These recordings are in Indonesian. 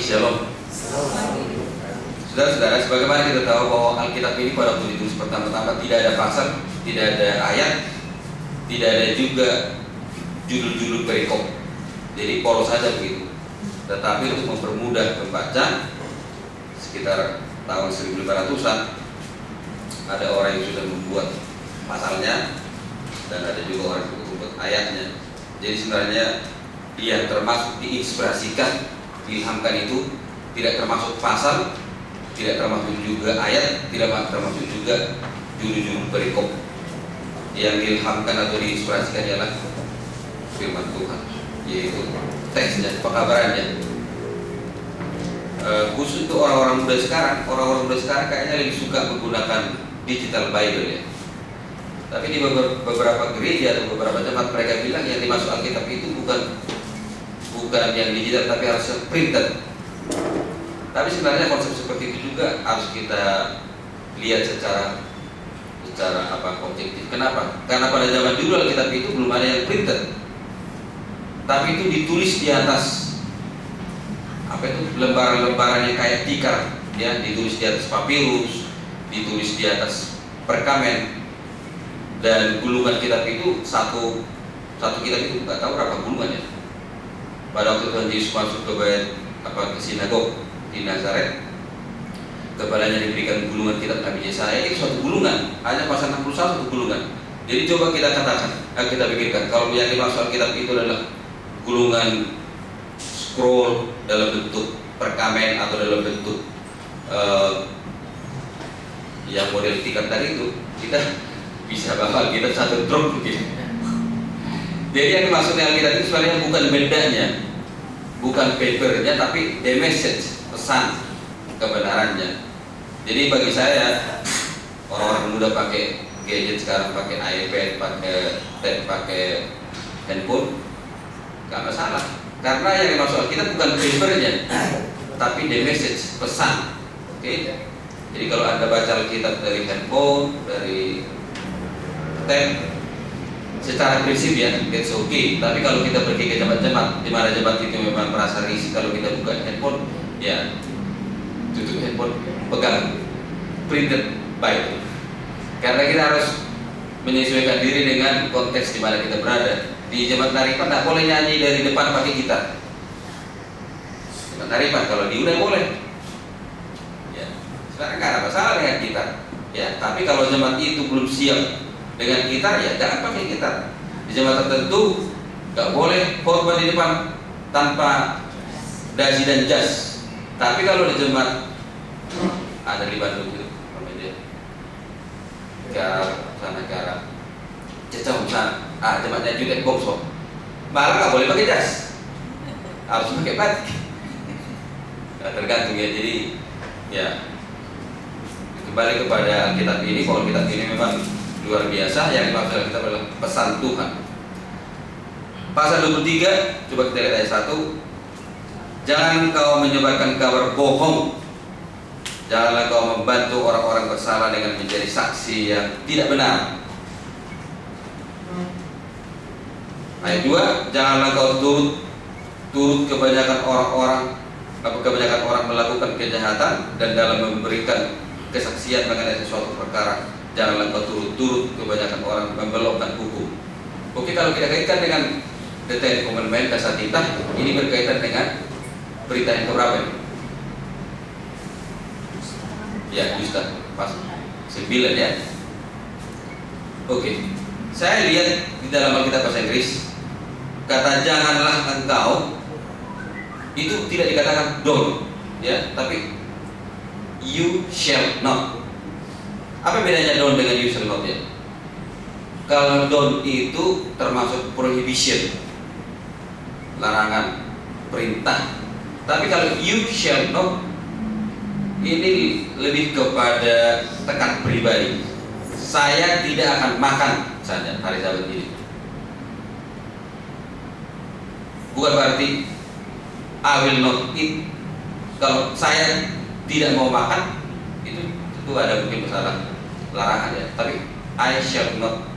Shalom. Saudara-saudara, sebagaimana kita tahu bahwa Alkitab ini pada waktu ditulis pertama-tama tidak ada pasal, tidak ada ayat, tidak ada juga judul-judul perikop. Jadi polos saja begitu. Tetapi untuk mempermudah pembaca, sekitar tahun 1500-an ada orang yang sudah membuat pasalnya dan ada juga orang yang membuat ayatnya. Jadi sebenarnya yang termasuk diinspirasikan, diilhamkan itu tidak termasuk pasal, tidak termasuk juga ayat, tidak termasuk juga judul-judul perikop. Yang diilhamkan atau diinspirasikan ialah firman Tuhan, yaitu teksnya, pekabarannya. Khusus untuk orang-orang muda sekarang, kayaknya lebih suka menggunakan digital Bible ya. Tapi di beberapa gereja atau beberapa jemaat mereka bilang yang dimasuk Alkitab itu bukan yang digital tapi harus printed. Tapi sebenarnya konsep seperti itu juga harus kita lihat secara objektif. Kenapa? Karena pada zaman dulu Alkitab itu belum ada yang printed, tapi itu ditulis di atas lembaran-lembaran yang kayak tikar, ya, ditulis di atas papirus, ditulis di atas perkamen. Dan gulungan kitab itu satu kitab itu nggak tahu berapa gulungannya. Pada waktu Tuhan Yesus masuk ke sinagog di Nazaret, kepadanya diberikan gulungan kitab Nabi Yesaya. Itu satu gulungan, hanya pasal 61 satu gulungan. Jadi coba kita katakan, kita pikirkan, kalau yang dimaksud kitab itu adalah gulungan scroll dalam bentuk perkamen atau dalam bentuk yang model tikar tadi itu, kita bisa bakal kita satu drop begitu. Jadi yang dimaksudnya Alkitab itu sebenarnya bukan bendanya, bukan papernya, tapi the message, pesan kebenarannya. Jadi bagi saya, orang-orang muda pakai gadget sekarang, pakai iPad, pakai tab, pakai handphone, gak masalah. Karena yang dimaksud Alkitab bukan papernya, tapi the message, pesan. Oke? Jadi kalau Anda baca Alkitab dari handphone, dari tab, secara prinsip ya, it's okay. Tapi kalau kita pergi ke jemaat-jemaat, di mana jemaat itu memang merasa risih kalau kita buka handphone, ya tutup handphone, pegang printed Bible. Karena kita harus menyesuaikan diri dengan konteks di mana kita berada. Di jemaat Naripan tidak boleh nyanyi dari depan pakai gitar. Jemaat Naripan kalau di udah boleh. Ya, sekarang nggak ada masalah dengan gitar. Ya, tapi kalau jemaat itu belum siap dengan gitar, ya jangan pakai gitar. Di jemaat tertentu nggak boleh khotbah di depan tanpa dasi dan jas. Tapi kalau di jemaat ada di Bandung itu, namanya cara cecah sana, jemaatnya Jutek Bokso, malah nggak boleh pakai jas, harus pakai batik. Nah, tergantung ya. Jadi ya kembali kepada Alkitab ini, bahwa Alkitab ini memang luar biasa. Yang dimaksud kita adalah pesan Tuhan. Pasal 23, coba kita lihat ayat 1. Jangan kau menyebarkan kabar bohong, janganlah kau membantu orang-orang bersalah dengan menjadi saksi yang tidak benar. Ayat 2, janganlah kau turut kebanyakan orang melakukan kejahatan, dan dalam memberikan kesaksian mengenai sesuatu perkara janganlah kau turut kebanyakan orang membelokkan hukum. Oke, kalau kita kaitkan dengan detail Commandment Kasatita, ini berkaitan dengan berita yang keberapa ini? Ya, Yusta, pas 9 ya. Oke, saya lihat di dalam Alkitab bahasa Inggris, kata janganlah engkau itu tidak dikatakan don't, ya, tapi you shall not. Apa bedanya don't dengan you shall not ya? Kalau don't itu termasuk prohibition, larangan, perintah. Tapi kalau you shall not, ini lebih kepada tekan pribadi. Saya tidak akan makan saja hari Sabat ini. Bukan berarti I will not eat. Kalau saya tidak mau makan, itu ada mungkin masalah larangan ya. Tapi I shall not.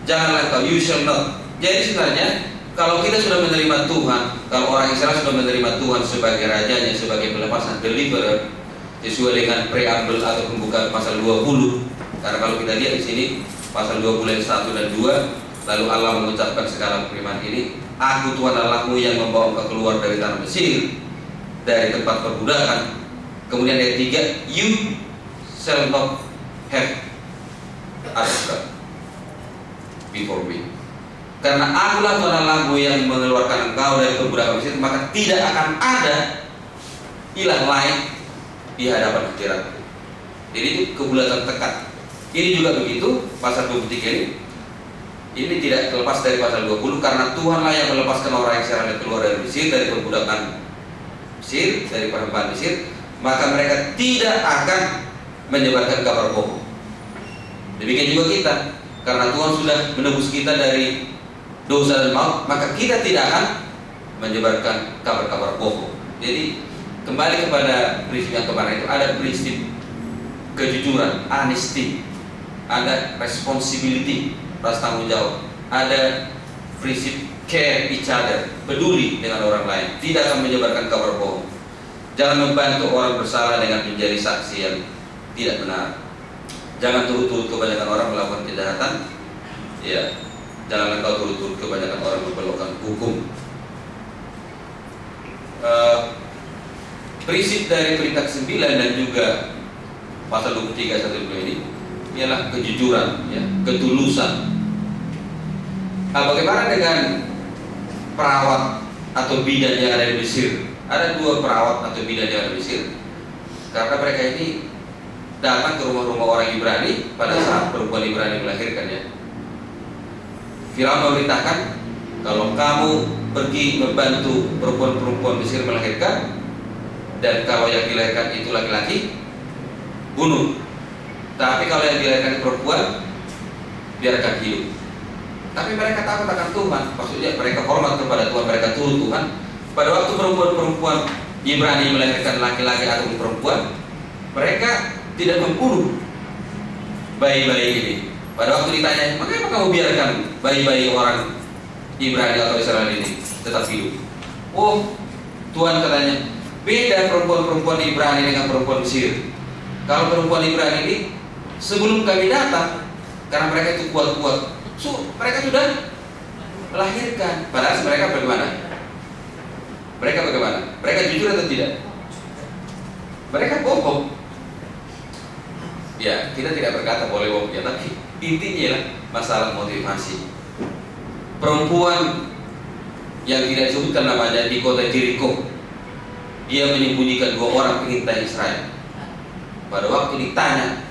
Janganlah kau, you shall not. Jadi sebenarnya Kalau kita sudah menerima Tuhan, kalau orang Israel sudah menerima Tuhan sebagai rajanya, sebagai pelepasan, deliverer, sesuai dengan preambel atau pembukaan pasal 20. Karena kalau kita lihat di sini pasal 20 ayat 1 dan 2, lalu Allah mengucapkan segala firman ini, Aku Tuhan Allahmu yang membawa engkau keluar dari tanah Mesir, dari tempat perbudakan. Kemudian ayat 3, You shall not have other God before me. Karena akulah Tuhan Allahmu yang mengeluarkan engkau dari perbudakan Mesir, maka tidak akan ada ilah lain di hadapan hadiratku. Jadi itu kebulatan tekad. Ini juga begitu, pasal 23 ini tidak terlepas dari pasal 20, karena Tuhanlah yang melepaskan orang Israel keluar dari Mesir, dari perbudakan Mesir, dari perempuan Mesir, maka mereka tidak akan menyebarkan kabar bohong. Demikian juga kita, karena Tuhan sudah menebus kita dari dosa dan maut, maka kita tidak akan menyebarkan kabar-kabar bohong. Jadi kembali kepada prinsip yang kemarin itu, ada prinsip kejujuran, honesty, ada responsibility, rasa tanggung jawab, ada prinsip care each other, peduli dengan orang lain, tidak akan menyebarkan kabar bohong. Jangan membantu orang bersalah dengan menjadi saksi yang tidak benar. Jangan turut-turut kebanyakan orang melakukan kejahatan. Ya, jangan engkau turut-turut kebanyakan orang membelokkan hukum. Prinsip dari perintah 9 dan juga pasal 23 1 ini ialah kejujuran, ya, ketulusan. Bagaimana dengan perawat atau bidan yang ada di Mesir? Ada 2 perawat atau bidan yang ada di Mesir, karena mereka ini datang ke rumah-rumah orang Ibrani pada saat perempuan Ibrani melahirkan, ya. Firaun memerintahkan, kalau kamu pergi membantu perempuan-perempuan Mesir melahirkan, dan kalau yang dilahirkan itu laki-laki, bunuh. Tapi kalau yang dilahirkan perempuan, biarkan hidup. Tapi mereka takut akan Tuhan, maksudnya mereka hormat kepada Tuhan, mereka turut Tuhan. Pada waktu perempuan-perempuan Ibrani melahirkan laki-laki atau perempuan, mereka tidak membunuh bayi-bayi ini. Pada waktu ditanya, mengapa kamu biarkan bayi-bayi orang Ibrani atau Israel ini tetap hidup? Oh, Tuhan katanya, beda perempuan-perempuan Ibrani dengan perempuan Mesir. Kalau perempuan Ibrani ini sebelum kami datang, karena mereka itu kuat-kuat, mereka sudah melahirkan. Padahal mereka bagaimana? Mereka bagaimana? Mereka jujur atau tidak? Mereka bohong. Ya, kita tidak berkata boleh bohong, ya, tapi intinya lah masalah motivasi. Perempuan yang tidak disebutkan namanya di kota Jericho, dia menyembunyikan 2 orang pengintai Israel. Pada waktu ditanya,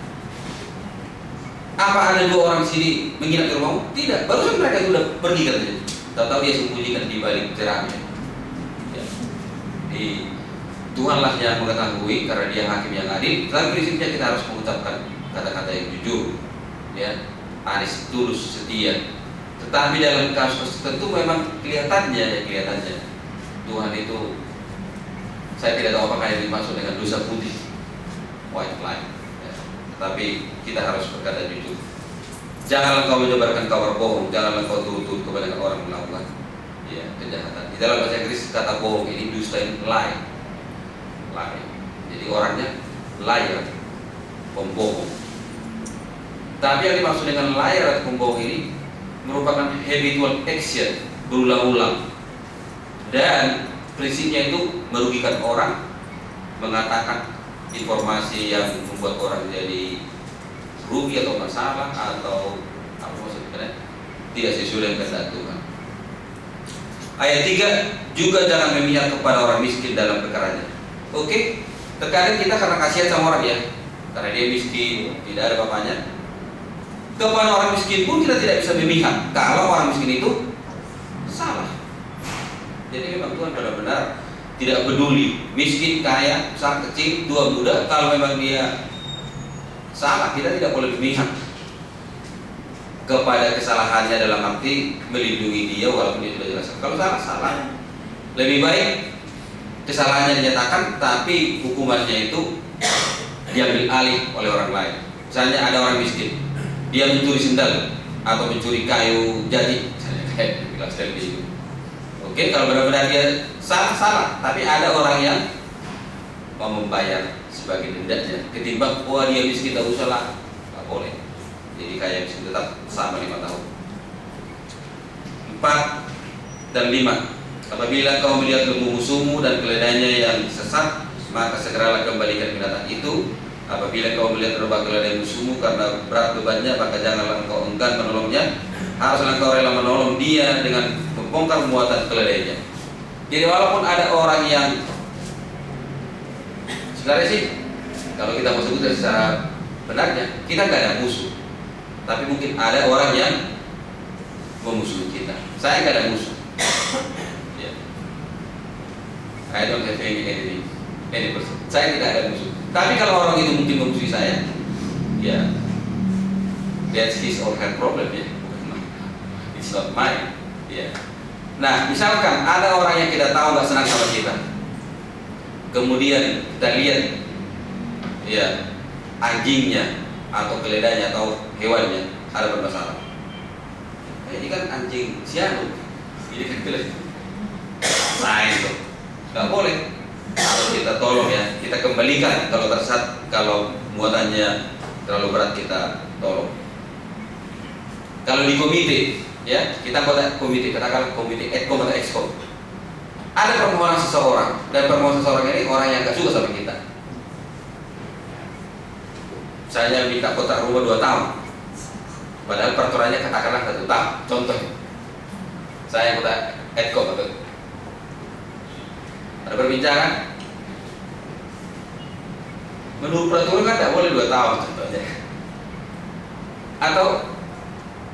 apa ada 2 orang sini menginap di rumahmu? Tidak, barusan mereka sudah pergi katanya. Tahu-tahu dia sembunyikan di balik jerami. Ya. Tuhanlah yang mengetahui, karena Dia hakim yang adil. Dalam prinsipnya kita harus mengucapkan kata-kata yang jujur, ya, honest, tulus, setia. Tetapi dalam kasus tertentu memang kelihatannya Tuhan itu, saya tidak tahu apakah yang dimaksud dengan dosa putih, white lie, ya. Tetapi kita harus berkata jujur. Janganlah kau menyebarkan kabar bohong, janganlah kau turut-turut kepada orang melakukan, ya, kejahatan. Di dalam bahasa Inggris kata bohong ini dusta, lie. Jadi orangnya liar, pembohong. Tapi yang dimaksud dengan liar atau pembohong ini merupakan habitual action, berulang-ulang, dan prinsipnya itu merugikan orang, mengatakan informasi yang membuat orang jadi rugi atau masalah, atau apa maksudnya, tidak sesuai dengan kehendak Tuhan. Ayat 3, juga jangan memihak kepada orang miskin dalam perkaranya. Oke, terkadang kita karena kasihan sama orang, ya, karena dia miskin, tidak ada bapaknya. Kepada orang miskin pun kita tidak bisa memihak kalau orang miskin itu salah. Jadi memang Tuhan benar-benar tidak peduli miskin, kaya, besar, kecil, tua, muda. Kalau memang dia salah, kita tidak boleh memihak kepada kesalahannya, dalam arti melindungi dia walaupun dia sudah jelas. Kalau salah, salah. Lebih baik kesalahannya dinyatakan, tapi hukumannya itu diambil alih oleh orang lain. Misalnya ada orang miskin, dia mencuri sendal atau mencuri kayu jati, misalnya kayak bilang itu, Oke, kalau benar-benar dia salah, salah. Tapi ada orang yang mau membayar sebagai dendanya. Ketimbang, wah dia miskin tak usah lah, nggak boleh. Jadi kaya miskin tetap sama 5 tahun. 4 dan 5. Apabila kau melihat lembu musuhmu dan keledainya yang sesat, maka segeralah kembalikan binatang itu. Apabila kau melihat rebah keledai musuhmu karena berat bebannya, maka janganlah engkau enggan menolongnya. Haruslah engkau rela menolong dia dengan membongkar muatan keledainya. Jadi walaupun ada orang yang sebenarnya sih, kalau kita mau sebut secara benarnya, kita nggak ada musuh. Tapi mungkin ada orang yang memusuhi kita. Saya nggak ada musuh. I don't have any person. Saya tidak ada musuh. Tapi kalau orang itu mungkin memusuhi saya, ya, that's his or her problem ya. It's not mine. Ya. Nah, misalkan ada orang yang kita tahu nggak senang sama kita, kemudian kita lihat, ya, anjingnya atau keledainya atau hewannya ada bermasalah. Ini kan anjing siapa? Ini kan keledai. Sayang tuh. Nggak boleh. Harus kita tolong ya, kita kembalikan kalau muatannya terlalu berat kita tolong. Kalau di komite, ya kita buat komite, katakan komite Edcom atau Excom. Ada permohonan seseorang dan permohonan seseorang ini orang yang nggak suka sama kita. Saya minta kontrak rumah 2 tahun, padahal peraturannya katakanlah 1 tahun. Contoh, saya minta Edcom atau ada perbincangan. Menurut peraturan kan tidak boleh 2 tahun contohnya. Atau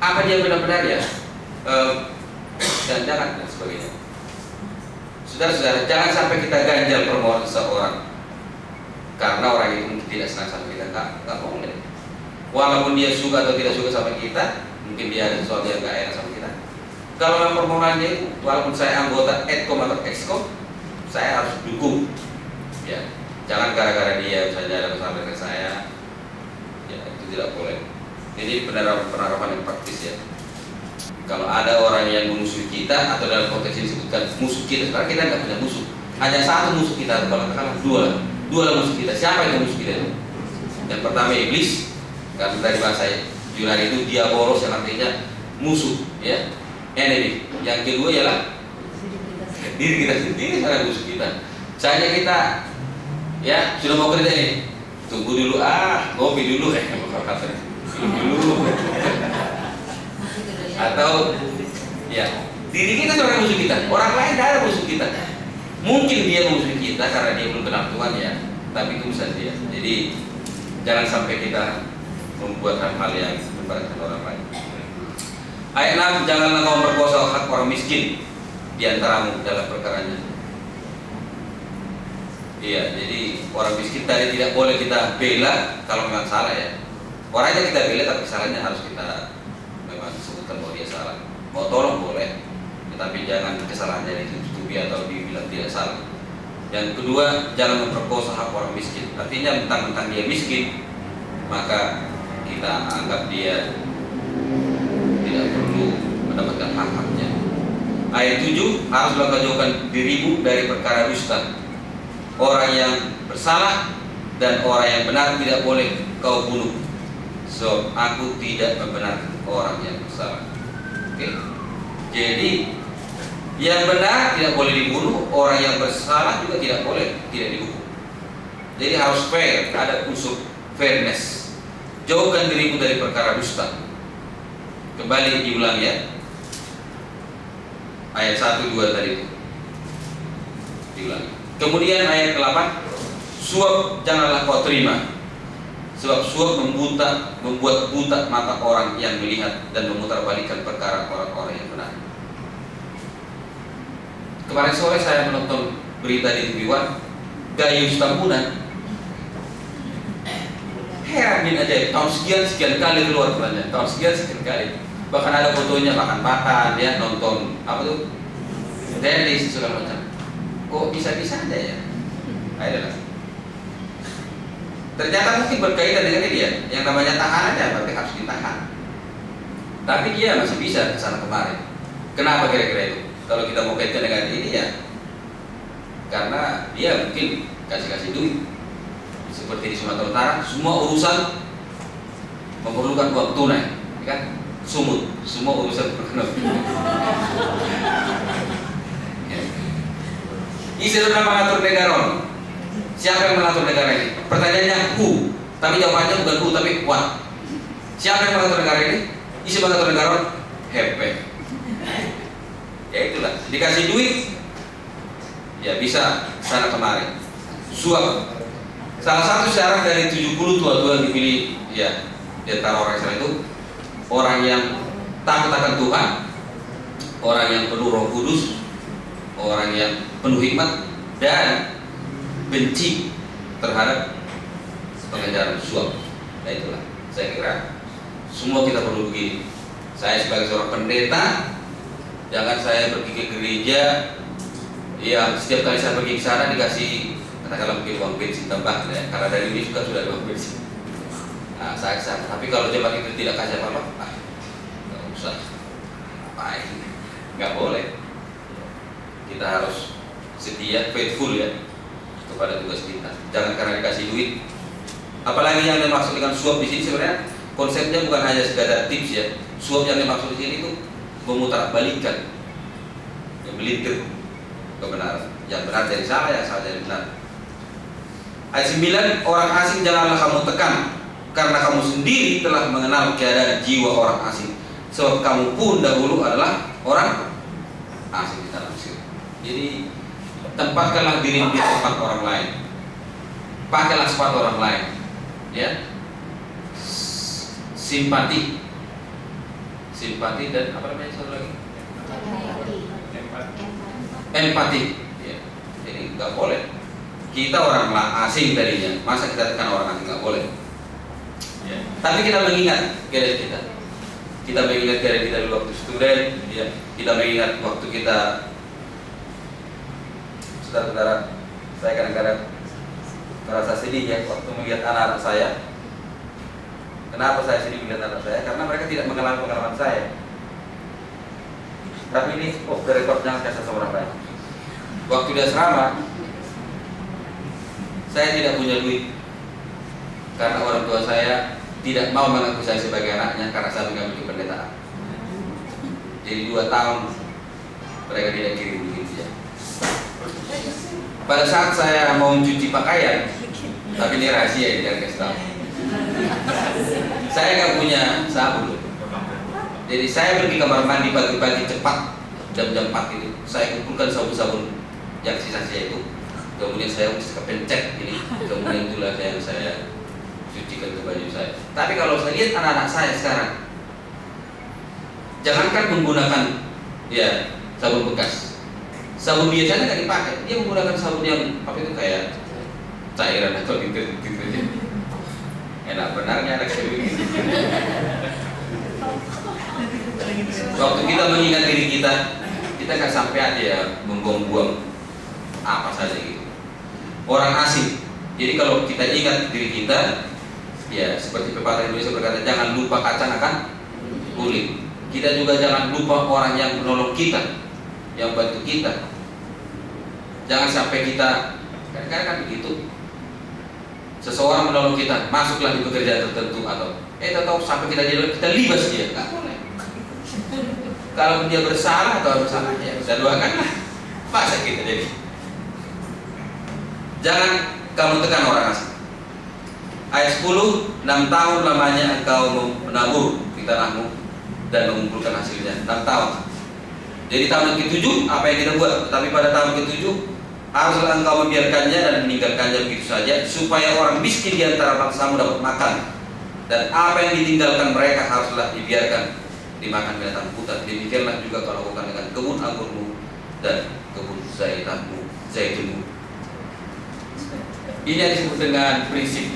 apa dia benar-benar ya jangan dan sebagainya. Saudara-saudara, jangan sampai kita ganjal permohonan seseorang karena orang itu mungkin tidak senang sama kita. Nggak boleh. Walaupun dia suka atau tidak suka sama kita, mungkin dia ada sesuatu yang nggak enak sama kita. Kalau memang permohonannya itu, walaupun saya anggota Edcom atau Excom, saya harus dukung, ya. Jangan gara-gara dia misalnya ada masalah dengan saya, ya itu tidak boleh. Ini penerapan yang praktis ya. Kalau ada orang yang memusuhi kita atau dalam konteks ini disebutkan musuh kita, karena kita nggak punya musuh, hanya satu musuh kita, kalau katakanlah dua lah musuh kita. Siapa yang musuh kita itu? Yang pertama iblis, karena dari bahasa Yunani itu diabolos yang artinya musuh, ya, enemy. Yang kedua ialah diri kita sendiri karena musuh kita. Misalnya kita ya sudah mau kerja nih, tunggu dulu ngopi dulu dulu. Atau ya diri kita sebagai musuh kita, orang lain tidak ada musuh kita. Mungkin dia musuh kita karena dia belum kenal Tuhan ya, tapi itu bisa dia. Jadi jangan sampai kita membuat hal-hal yang membaratkan orang lain. Ayat 6, janganlah kau memperkosa hak orang miskin di antaramu dalam perkaranya. Iya, jadi orang miskin tadi tidak boleh kita bela kalau memang salah ya. Orangnya kita bela tapi salahnya harus kita memang sebutkan bahwa dia salah. Mau tolong boleh, tetapi jangan kesalahannya ditutupi atau dibilang tidak salah. Yang kedua, jangan memperkosa hak orang miskin. Artinya mentang-mentang dia miskin, maka kita anggap dia tidak perlu mendapatkan hak-haknya. Ayat 7, haruslah kau jauhkan dirimu dari perkara dusta. Orang yang bersalah dan orang yang benar tidak boleh kau bunuh. So, aku tidak membenarkan orang yang bersalah. Oke. Jadi yang benar tidak boleh dibunuh, orang yang bersalah juga tidak boleh tidak dihukum. Jadi harus fair, ada unsur fairness. Jauhkan dirimu dari perkara dusta. Kembali diulang ya. Ayat 1, 2 tadi itu diulang. Kemudian ayat 8, suap janganlah kau terima, sebab suap membuat buta mata orang yang melihat dan memutarbalikkan perkara orang-orang yang benar. Kemarin sore saya menonton berita di TV One, Gayus Tambunan. Heran aja, tahun sekian kali keluar perannya, tahun sekian kali. Bahkan ada fotonya makan ya, nonton apa tuh, tenis segala macam. Kok bisa-bisa aja ya? Ayolah. Ternyata mungkin berkaitan dengan dia, yang namanya tahanan ya, berarti harus ditahan. Tapi dia masih bisa kesana kemari. Kenapa kira-kira itu? Kalau kita mau kaitkan dengan ini ya, karena dia mungkin kasih duit. Seperti di Sumatera Utara, semua urusan memerlukan uang tunai, kan? Sumut, semua urusan berkenaan. Isu tentang mengatur negara. Siapa yang mengatur negara ini? Pertanyaannya who, tapi jawabannya bukan who tapi what. Siapa yang mengatur negara ini? Isu mengatur negara, hepe. Ya itulah, dikasih duit, ya bisa sana kemari. Suap. Salah satu syarat dari 70 tua-tua yang dipilih ya di antara orang Israel itu orang yang takut akan Tuhan, orang yang penuh Roh Kudus, orang yang penuh hikmat dan benci terhadap pengejaran suap. Nah itulah, saya kira semua kita perlu begini. Saya sebagai seorang pendeta, jangan saya pergi ke gereja yang setiap kali saya pergi ke sana dikasih katakanlah mungkin uang bensin tambah ya, karena dari ini juga sudah ada uang bensin. Nah, saya kesana. Tapi kalau jemaat itu tidak kasih apa-apa, nggak usah. Ngapain? Nggak boleh. Kita harus setia, faithful ya kepada tugas kita. Jangan karena dikasih duit. Apalagi yang dimaksud dengan suap di sini sebenarnya konsepnya bukan hanya sekadar tips ya. Suap yang dimaksud di sini itu memutarbalikkan, memelintir kebenaran. Yang benar dari salah, yang salah dari benar. Ayat 9, orang asing janganlah kamu tekan, karena kamu sendiri telah mengenal keadaan jiwa orang asing, sebab kamu pun dahulu adalah orang asing di tanah Mesir. Jadi tempatkanlah diri di tempat orang lain, pakailah sepatu orang lain, ya. Simpati dan apa namanya satu lagi? Empati. Ya. Jadi nggak boleh. Kita orang asing tadinya, masa kita tekan orang asing, nggak boleh. Ya. Tapi kita mengingat keadaan kita. Kita mengingat keadaan kita dulu waktu student, ya. Kita mengingat waktu kita, saudara-saudara, saya kadang-kadang merasa sedih ya waktu melihat anak-anak saya. Kenapa saya sedih melihat anak saya? Karena mereka tidak mengenal pengalaman saya. Tapi ini, rekod jangan kasih sama orang lain. Waktu di asrama, saya tidak punya duit karena orang tua saya tidak mau mengaku saya sebagai anaknya karena saya mengambil pendeta. Jadi 2 tahun mereka tidak kirim duit ya. Pada saat saya mau mencuci pakaian, tapi ini rahasia ya, jangan kasih tahu. Saya nggak punya sabun. Jadi saya pergi kamar mandi pagi-pagi cepat jam-jam 4 itu. Saya kumpulkan sabun-sabun yang sisa-sisa itu. Kemudian saya kepencet ini, kemudian itulah yang saya cucikan ke baju saya. Tapi kalau saya lihat anak-anak saya sekarang, jangankan menggunakan ya sabun bekas, sabun biasanya nggak dipakai, dia menggunakan sabun yang apa itu kayak cairan atau gitu aja. Enak benarnya anak saya begini. Waktu kita mengingat diri kita kan sampai aja ya membuang-buang apa saja gitu. Orang asing. Jadi kalau kita ingat diri kita, ya seperti pepatah Indonesia berkata, jangan lupa kacang akan kulit. Kita juga jangan lupa orang yang menolong kita, yang bantu kita. Jangan sampai kita, kadang-kadang kan begitu. Seseorang menolong kita, masuklah di pekerjaan tertentu atau tahu sampai kita libas dia, nggak boleh. Kalau dia bersalah atau bersalah, ya bisa doakanlah. Masa kita jadi. Jangan kamu tekan orang asing. Ayat 10, 6 tahun lamanya engkau menabur di tanahmu dan mengumpulkan hasilnya. 6 tahun. Jadi tahun ke-7 apa yang kita buat? Tapi pada tahun ke-7 haruslah engkau membiarkannya dan meninggalkannya begitu saja, supaya orang miskin di antara bangsamu dapat makan, dan apa yang ditinggalkan mereka haruslah dibiarkan dimakan binatang hutan. Demikianlah juga kau lakukan dengan kebun anggurmu dan kebun zaitunmu. Ini yang disebut dengan prinsip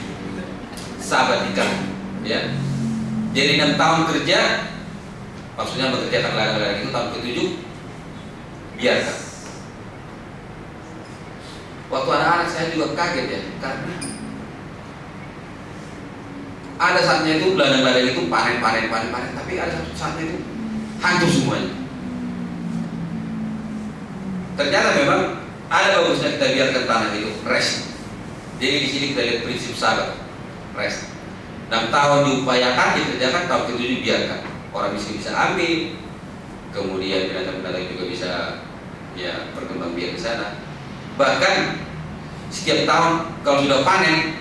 sabatika, ya. Jadi 6 tahun kerja, maksudnya mengerjakan ladang-ladang itu. Tahun ke-7 biarkan. Waktu anak-anak saya juga kaget ya, karena ada saatnya itu ladang-ladang itu panen, tapi ada satu saatnya itu hancur semuanya. ternyata memang ada bagusnya kita biarkan tanah itu rest. Jadi di sini kita lihat prinsip sabat, rest. 6 tahun diupayakan, dikerjakan, tahun ke-7 biarkan. Orang miskin bisa ambil, kemudian binatang-binatang juga bisa ya berkembang biak di sana. Bahkan setiap tahun kalau sudah panen,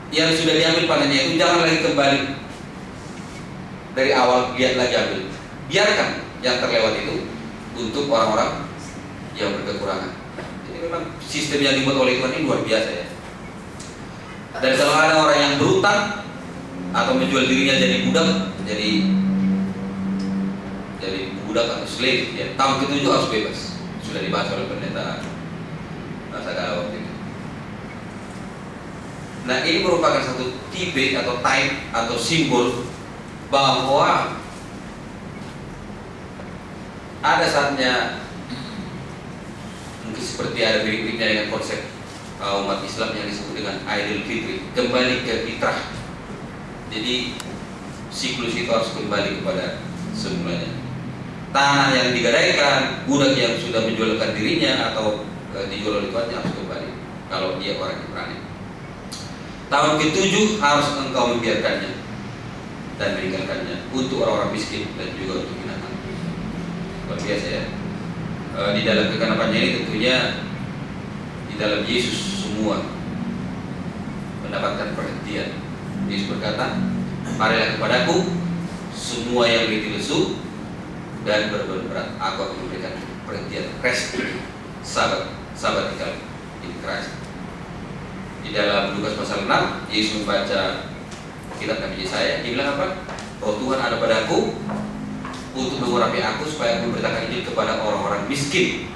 yang sudah diambil panennya itu jangan lagi kembali dari awal, lihat lagi ambil. Biarkan yang terlewat itu untuk orang-orang yang berkekurangan. Jadi memang sistem yang dibuat oleh Tuhan ini luar biasa ya. Dan kalau ada orang yang berutang atau menjual dirinya jadi budak, jadi budak atau slave, ya tahun ke-7 harus bebas. Sudah dibahas oleh pendeta Nasagala waktu itu. Nah, ini merupakan satu tipe atau type atau simbol bahwa ada saatnya mungkin seperti ada mirip-miripnya dengan konsep umat Islam yang disebut dengan Idul Fitri, kembali ke fitrah. Jadi siklus itu harus kembali kepada semulanya. Tanah yang digadaikan, budak yang sudah menjualkan dirinya atau dijual oleh tuannya harus kembali kalau dia orang yang berani. Tahun ke-7 harus engkau membiarkannya dan meninggalkannya untuk orang-orang miskin dan juga untuk binatang. Luar biasa ya. Di dalam kegenapannya ini tentunya di dalam Yesus semua mendapatkan perhentian. Yesus berkata, marilah kepadaku semua yang letih lesu dan beban berat, aku akan memberikan perhentian, rest, sabat di dalam Christ. Di dalam Lukas pasal 6, Yesus membaca kitab Nabi Yesaya, dia bilang apa? Roh Tuhan ada padaku untuk mengurapi aku supaya aku memberitakan Injil kepada orang-orang miskin.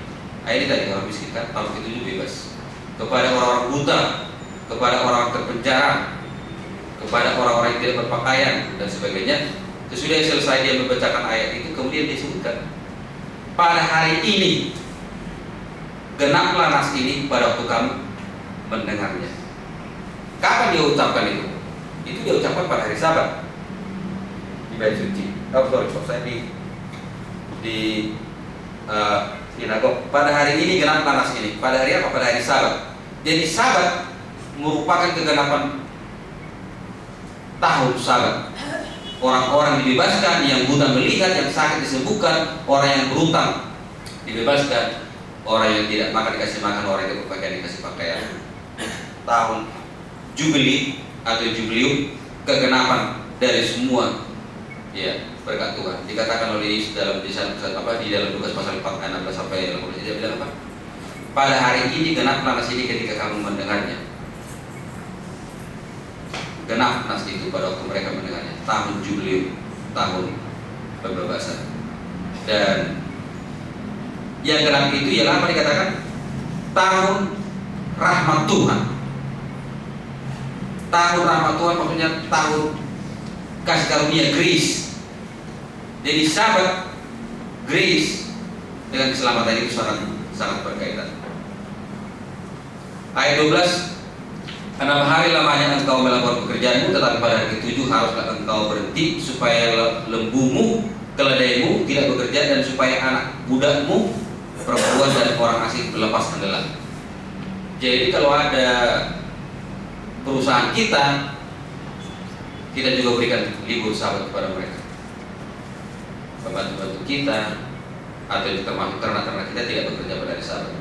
Ini tadi orang miskin kan, tahun ke-7 bebas. Kepada orang-orang buta, kepada orang terpenjara, kepada orang-orang yang tidak berpakaian dan sebagainya. Sesudah selesai dia membacakan ayat itu, kemudian dia sebutkan, pada hari ini genaplah nas ini pada waktu kamu mendengarnya. Kapan dia ucapkan itu? Itu dia ucapkan pada hari Sabat di bait suci. Saya di sinagog. Pada hari ini genaplah nas ini. Pada hari apa? Pada hari Sabat. Jadi Sabat merupakan kegenapan tahun Sabat. Orang-orang dibebaskan, yang buta melihat, yang sakit disembuhkan, orang yang berutang dibebaskan, orang yang tidak makan dikasih makan, orang yang tidak berpakaian dikasih pakaian. Tahun Jubili atau Jubilium, kegenapan dari semua ya berkat Tuhan. Dikatakan oleh Yesus dalam di dalam Lukas pasal 4 ayat 16 sampai 18, dia bilang apa? Pada hari ini genaplah nas ini ketika kamu mendengarnya. Genap nas itu pada waktu mereka mendengarnya. Tahun Jubilium, tahun pembebasan. Dan yang genap itu ialah apa dikatakan? Tahun rahmat Tuhan. Tahun rahmat Tuhan maksudnya tahun kasih karunia, grace. Jadi Sabat, grace dengan keselamatan itu sangat berkaitan. Ayat 12, 6 hari lamanya engkau melakukan pekerjaanmu, tetapi pada hari ke-7 haruslah engkau berhenti supaya lembumu, keledaimu tidak bekerja, dan supaya anak budakmu, perempuan dan orang asing melepas lelah. Jadi kalau ada perusahaan kita juga berikan libur Sabat kepada mereka. Pembantu-pembantu kita atau termasuk ternak-ternak kita tidak bekerja pada hari Sabat.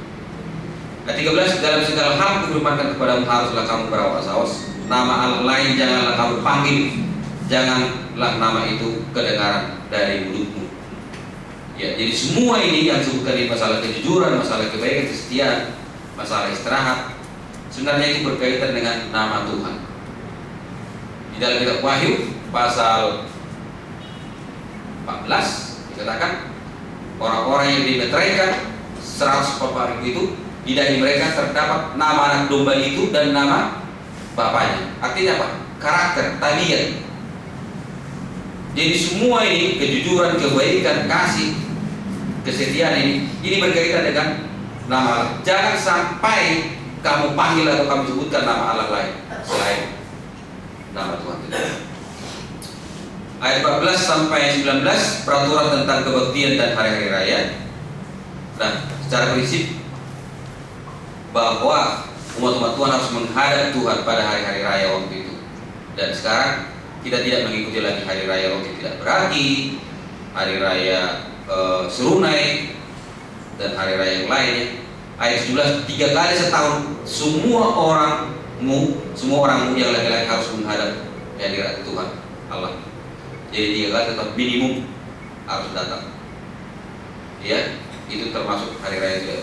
Ayat 13, dalam segala hal kufirmankan kepadamu haruslah kamu berawas-awas. Nama Allah lain janganlah kamu panggil, janganlah nama itu kedengaran dari mulutmu. Ya, jadi semua ini yang disebutkan di masalah kejujuran, masalah kebaikan, kesetiaan, masalah istirahat, sebenarnya itu berkaitan dengan nama Tuhan. Di dalam kitab Wahyu pasal 14 dikatakan orang-orang yang dimeteraikan 140.000 itu, di dahi mereka terdapat nama anak domba itu dan nama bapaknya. Artinya apa? Karakter, tabiat. Jadi semua ini, kejujuran, kebaikan, kasih, kesetiaan ini berkaitan dengan nama Allah. Jangan sampai kamu panggil atau kamu sebutkan nama Allah lain selain nama Tuhan. Ayat 14 sampai 19, peraturan tentang kebaktian dan hari-hari raya. Nah, secara prinsip bahwa umat-umat Tuhan harus menghadap Tuhan pada hari-hari raya waktu itu. Dan sekarang kita tidak mengikuti lagi hari raya roti tidak berarti, hari raya serunai, dan hari raya yang lainnya. Ayat 17, 3 kali setahun semua orangmu yang laki-laki harus menghadap hadirat Tuhan Allah. Jadi 3 kali tetap minimum harus datang. Ya, itu termasuk hari raya juga.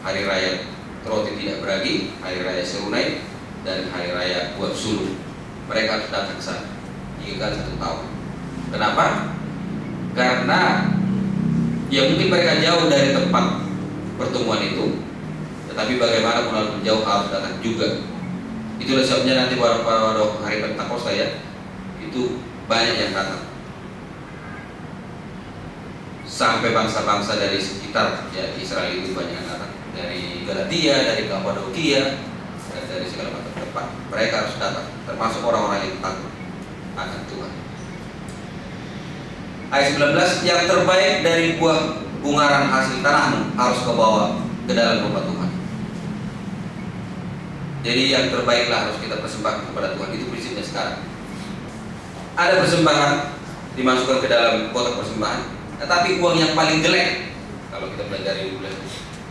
Hari raya roti tidak beragi, hari raya serunai, dan hari raya buat sulung. Mereka harus datang ke sana 3 kali 1 tahun. Kenapa? Karena ya mungkin mereka jauh dari tempat pertemuan itu, tetapi bagaimana walaupun jauh harus datang juga. Itulah sebabnya nanti pada hari Pentakosta ya, itu banyak yang datang. Sampai bangsa-bangsa dari sekitar ya Israel itu banyak yang datang, dari Galatia, dari Kapadokia, dan dari segala macam tempat. Mereka harus datang, termasuk orang-orang yang takut akan Tuhan. Ayat 19, yang terbaik dari buah bungaran hasil tanahmu harus kau bawa ke dalam rumah Tuhan. Jadi yang terbaiklah harus kita persembahkan kepada Tuhan. Itu prinsipnya sekarang. Ada persembahan dimasukkan ke dalam kotak persembahan, tetapi uang yang paling jelek, kalau kita pelajari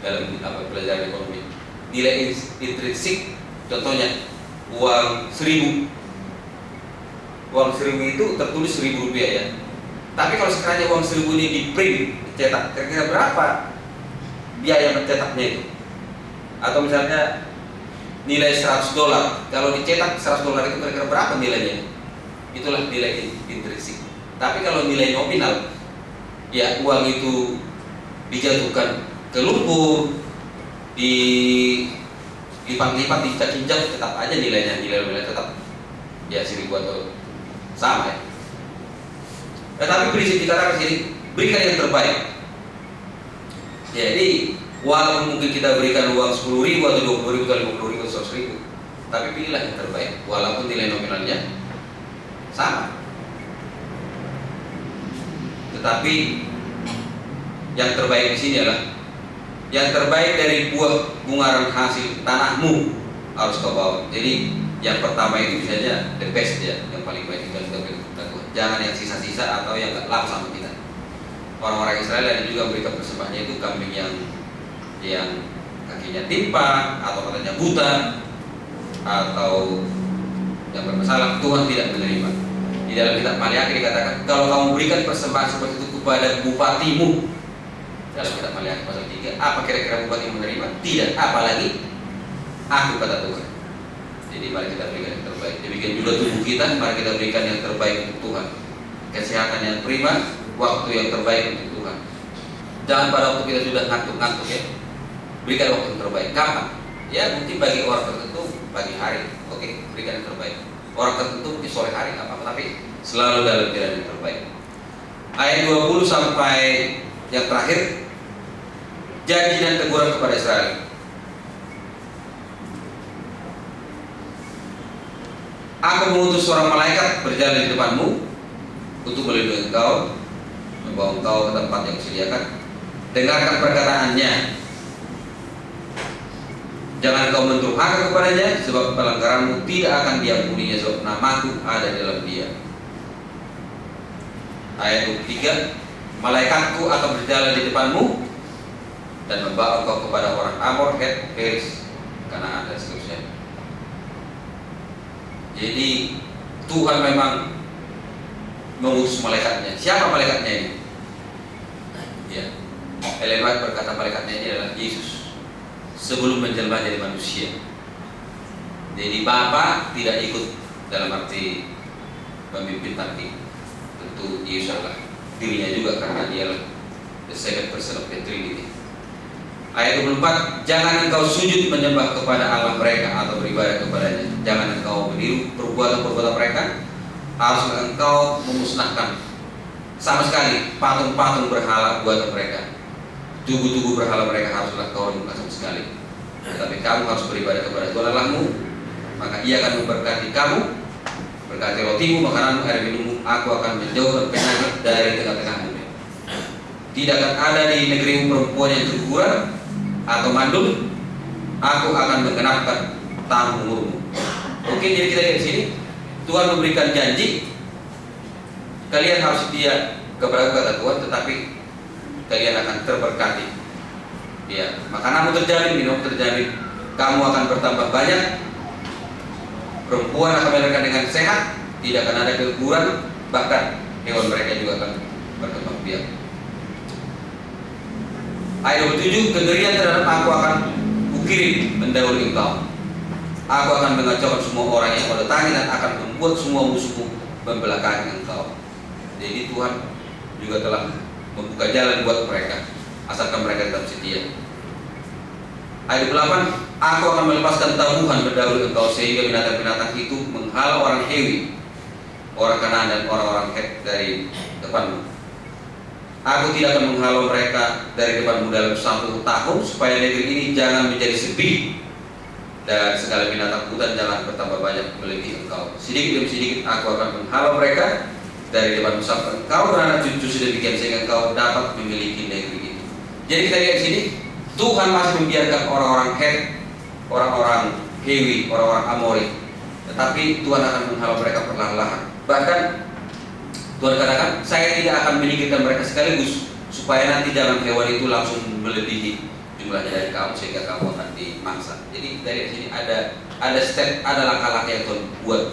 dalam pelajaran ekonomi, nilai intrinsik, contohnya uang 1000. Uang 1000 itu tertulis Rp1.000 ya. Tapi kalau sekiranya uang 1000 ini di print, dicetak, kira-kira berapa biaya mencetaknya itu? Atau misalnya nilai $100, kalau dicetak $100 itu kira-kira berapa nilainya? Itulah nilai intrinsik. Tapi kalau nilai nominal, ya uang itu dijatuhkan ke lumpur, dilipat-lipat, dicak-cak, tetap aja nilai nominal tetap ya 1000 atau sama ya. Tetapi prinsip dikatakan sini, berikan yang terbaik. Jadi walaupun mungkin kita berikan uang 10.000 atau 20.000 atau 50.000 atau 100.000, tapi pilihlah yang terbaik walaupun nilai nominalnya sama. Tetapi yang terbaik di sini adalah yang terbaik dari buah bungaran hasil tanahmu harus kau bawa. Jadi yang pertama itu misalnya the best ya, yang paling baik kita berikan. Jangan yang sisa-sisa atau yang gak laku sama kita. Orang-orang Israel ada juga berikan persembahannya itu kambing yang kakinya timpang atau matanya buta atau yang bermasalah. Tuhan tidak menerima. Di dalam kitab Maliaki dikatakan, kalau kamu berikan persembahan seperti itu kepada bupatimu, dalam kitab Maliaki pasal 3, apa kira-kira bupati menerima? Tidak, apalagi aku, kata Tuhan. Jadi mari kita berikan yang terbaik. Demikian juga tubuh kita, mari kita berikan yang terbaik untuk Tuhan. Kesehatan yang prima, waktu yang terbaik untuk Tuhan. Jangan pada waktu kita sudah ngantuk-ngantuk ya, berikan waktu yang terbaik. Kapan? Ya mungkin bagi orang tertentu pagi hari, oke, berikan yang terbaik. Orang tertentu di sore hari nggak apa-apa, tapi selalu dalam jalan yang terbaik. Ayat 20 sampai yang terakhir, janji dan teguran kepada Israel. Aku mengutus seorang malaikat berjalan di depanmu untuk melindungi engkau, membawa engkau ke tempat yang disediakan. Dengarkan perkataannya. Jangan kau mendurhaka kepadanya, sebab pelanggaranmu tidak akan diampuninya, sebab namaku ada dalam dia. Ayat 23, malaikatku akan berjalan di depanmu dan membawa engkau kepada orang Amor, Het, Peris, Kanaan, dan seterusnya. Jadi Tuhan memang mengutus malaikatnya. Siapa malaikatnya ini? Ya, Ellen White berkata malaikatnya ini adalah Yesus sebelum menjelma jadi manusia. Jadi Bapa tidak ikut dalam arti memimpin, tapi tentu Yesus adalah dirinya juga, karena dia adalah the second person of the Trinity. Ayat 24, jangan engkau sujud menyembah kepada Allah mereka atau beribadah kepadanya. Jangan engkau meniru perbuatan-perbuatan mereka. Harus engkau memusnahkan sama sekali patung-patung berhala buatan mereka. Tugu-tugu berhala mereka haruslah kau lakukan sama sekali. Tetapi kamu harus beribadah kepada Tuhan Allahmu, maka Ia akan memberkati kamu, berkati rotimu, makananmu, air minummu. Aku akan menjauhkan penyakit dari tengah-tengahmu. Tidak akan ada di negerimu perempuan yang keguguran, atau mandul, aku akan menggenapkan tanggung-tanggung. Oke, jadi kita lihat di sini Tuhan memberikan janji, kalian harus setia kepada kata Tuhan, tetapi kalian akan terberkati. Ya, makananmu terjamin, minum terjamin, kamu akan bertambah banyak, perempuan akan melahirkan dengan sehat, tidak akan ada keguguran, bahkan hewan mereka juga akan berkembang biak. Ayat 27, kengerian terhadap aku akan kukirim mendahului engkau. Aku akan mengacaukan semua orang yang pada tangan dan akan membuat semua musuhmu membelakangi engkau. Jadi Tuhan juga telah membuka jalan buat mereka, asalkan mereka tetap setia. Ayat 8, aku akan melepaskan tabuhan mendahului engkau sehingga binatang-binatang itu menghalau orang Hewi, orang Kanaan dan orang-orang Het dari depanmu. Aku tidak akan menghalau mereka dari depanmu dalam 1 tahun, supaya negeri ini jangan menjadi sepi dan segala binatang hutan jangan bertambah banyak melebihi engkau. Sedikit demi sedikit aku akan menghalau mereka dari depanmu sampai engkau beranak cucu sedemikian sehingga engkau dapat memiliki negeri itu. Jadi kita lihat di sini Tuhan masih membiarkan orang-orang Het, orang-orang Hewi, orang-orang Amori, tetapi Tuhan akan menghalau mereka perlahan-lahan. Bahkan Tuhan katakan, saya tidak akan menyingkirkan mereka sekaligus, supaya nanti jangan hewan itu langsung melebihi jumlahnya dari kamu sehingga kamu akan dimangsa. Jadi dari sini ada step, ada langkah-langkah yang Tuhan buat.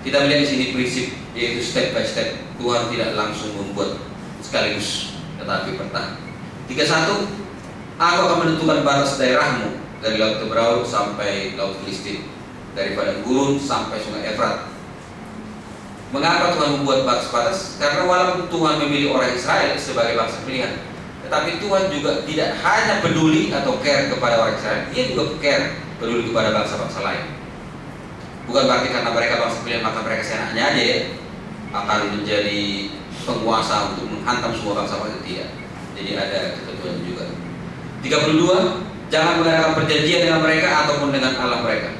Kita melihat di sini prinsip, yaitu step by step. Tuhan tidak langsung membuat sekaligus, tetapi bertahap. 31, aku akan menentukan batas daerahmu dari laut Tebraut sampai laut Filistin, dari padang gurun sampai sungai Efrat. Mengapa Tuhan membuat batas-batas? Karena walaupun Tuhan memilih orang Israel sebagai bangsa pilihan, tetapi Tuhan juga tidak hanya peduli atau care kepada orang Israel, Dia juga peduli kepada bangsa-bangsa lain. Bukan berarti karena mereka bangsa pilihan maka mereka seenaknya aja ya akan menjadi penguasa untuk menghantam semua bangsa-bangsa, tidak. Jadi ada ketentuan juga. 32, jangan mengadakan perjanjian dengan mereka ataupun dengan Allah mereka.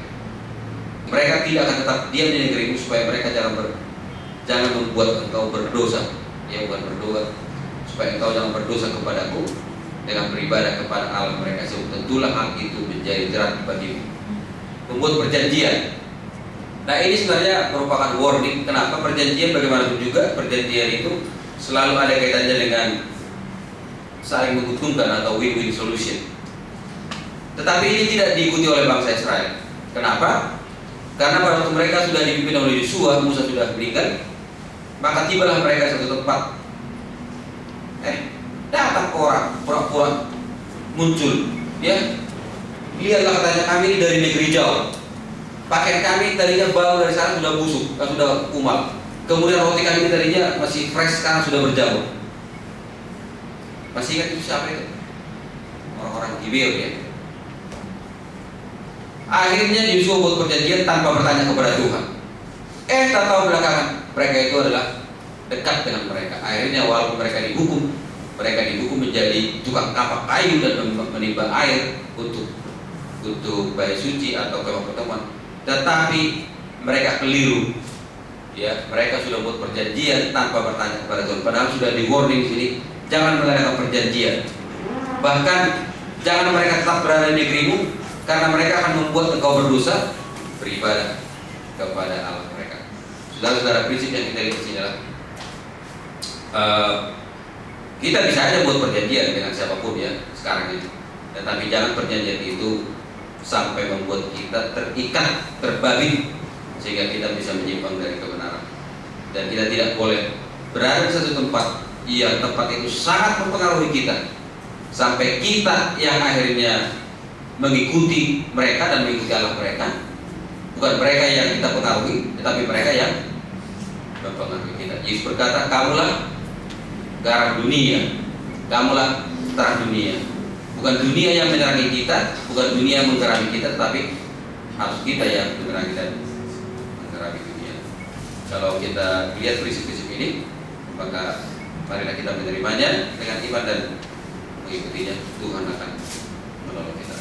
Mereka tidak akan tetap diam di negerimu, supaya mereka jangan membuat engkau berdosa. Ya, bukan berdoa, supaya engkau jangan berdosa kepadaku dengan beribadah kepada Allah mereka. Sebab tentulah hal itu menjadi jerat bagimu. Membuat perjanjian. Nah, ini sebenarnya merupakan warning. Kenapa perjanjian? Bagaimanapun juga perjanjian itu selalu ada kaitannya dengan saling menguntungkan atau win-win solution. Tetapi ini tidak diikuti oleh bangsa Israel. Kenapa? Karena pada waktu mereka sudah dipimpin oleh Yosua, Musa sudah meninggal, maka tibalah mereka satu tempat. Datang orang pura-pura muncul, ya. Lihatlah, katanya, kami ini dari negeri jauh. Pakaian kami tadinya baru dari sana sudah busuk, sudah kumal. Kemudian roti kami tadinya masih fresh, sekarang sudah berjamur. Masih ingat itu siapa itu? Orang-orang Gibeon, ya. Akhirnya Yosua buat perjanjian tanpa bertanya kepada Tuhan. Tak tahu belakangan mereka itu adalah dekat dengan mereka. Akhirnya walaupun mereka dihukum menjadi tukang kapak kayu dan menimba air untuk bayi suci atau kemah pertemuan. Tetapi mereka keliru. Ya, mereka sudah buat perjanjian tanpa bertanya kepada Tuhan. Padahal sudah di warning sini, jangan mengadakan perjanjian. Bahkan jangan mereka tetap berada di negerimu, karena mereka akan membuat engkau berdosa beribadah kepada Allah mereka. Saudara-saudara, prinsip yang kita lihat di sini adalah kita bisa aja buat perjanjian dengan siapapun ya sekarang ini, tetapi jangan perjanjian itu sampai membuat kita terikat, terbabit, sehingga kita bisa menyimpang dari kebenaran. Dan kita tidak boleh berada di satu tempat yang tempat itu sangat mempengaruhi kita, sampai kita yang akhirnya mengikuti mereka dan mengikuti Allah mereka. Bukan mereka yang kita pengaruhi, tetapi mereka yang mempengaruhi kita. Yesus berkata, kamulah garam dunia, kamulah terang dunia. Bukan dunia yang menerangi kita, bukan dunia yang menggerakkan kita, tetapi harus kita yang menerangi dan menggerakkan dunia. Kalau kita lihat prinsip-prinsip ini, maka marilah kita menerimanya dengan iman dan mengikutinya. Tuhan akan menolong kita.